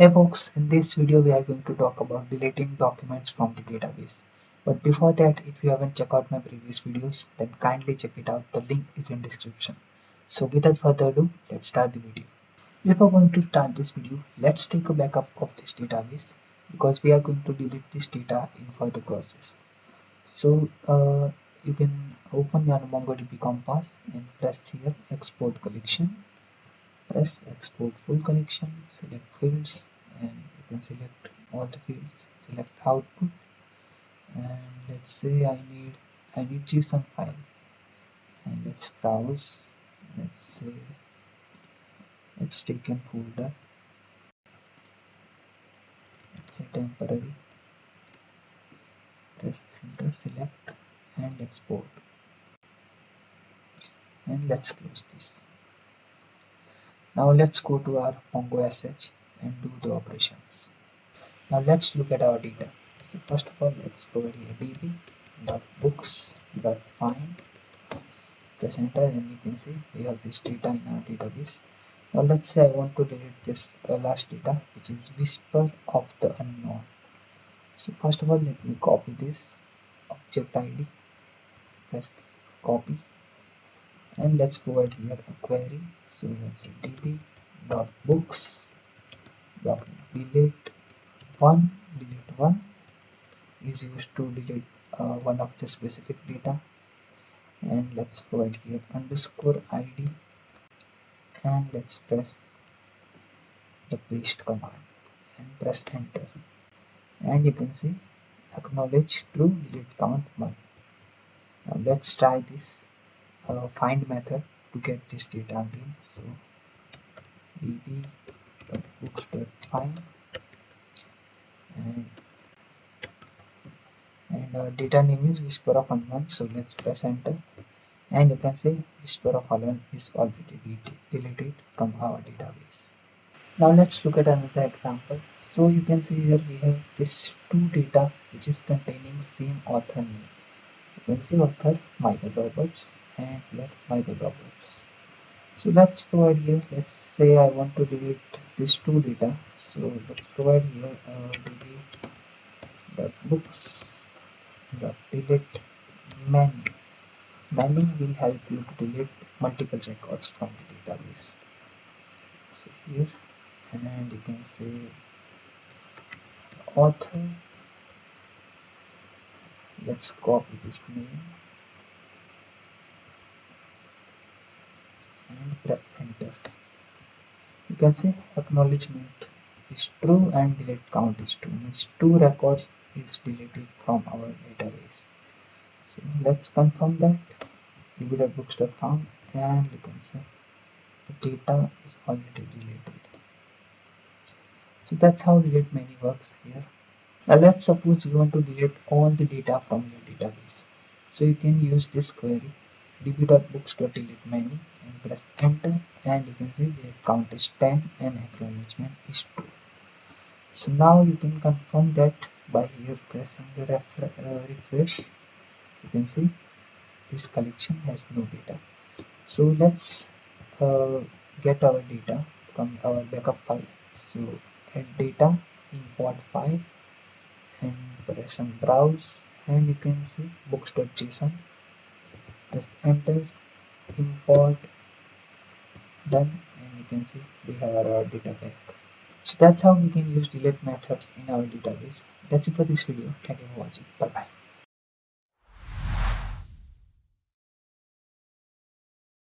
Hey folks, in this video we are going to talk about deleting documents from the database. But before that, if you haven't checked out my previous videos, then kindly check it out. The link is in description. So without further ado, let's start the video. Before going to start this video, let's take a backup of this database because we are going to delete this data in further process. So you can open your MongoDB Compass and press here export collection. Press export full collection, select fields, and you can select all the fields, select output, and let's say I need JSON file, and let's browse. Let's say let's take in folder, let's say temporary, press enter, select and export, and let's close this. Now let's go to our MongoSH and do the operations. Now let's look at our data. So first of all, let's provide here db.books.find, press enter, and you can see we have this data in our database. Now let's say I want to delete this last data, which is whisper of the unknown. So first of all, let me copy this object ID, press copy, and let's provide here a query. So let's say db.books.delete one is used to delete one of the specific data, and let's provide here underscore id, and let's press the paste command and press enter, and you can see acknowledge true delete count 1. Now let's try this find method to get this data again. So db.books.find, and our data name is whisper of unknown, so let's press enter, and you can see whisper of unknown is already deleted from our database. Now let's look at another example. So you can see here we have this two data which is containing same author name. You can see author Michael Roberts and here Michael Roberts. So let's provide here, let's say I want to delete this two data. So let's provide here db.books.delete many. Many will help you to delete multiple records from the database. So here, and you can say author, let's copy this name and press enter. You can see acknowledgement is true and delete count is true, means two records is deleted from our database. So let's confirm that db.books.found, and you can see the data is already deleted. So that's how delete many works here. Now let's suppose you want to delete all the data from your database. So you can use this query db.books.delete many and press enter, and you can see the count is 10 and acknowledgement is 2. So now you can confirm that by here pressing the refresh. You can see this collection has no data. So let's uh, get our data from our backup file. So add data, import file, and press on browse, and you can see books.json, press enter, import, done, and you can see we have our data back. So that's how we can use delete methods in our database. That's it for this video. Thank you for watching. Bye.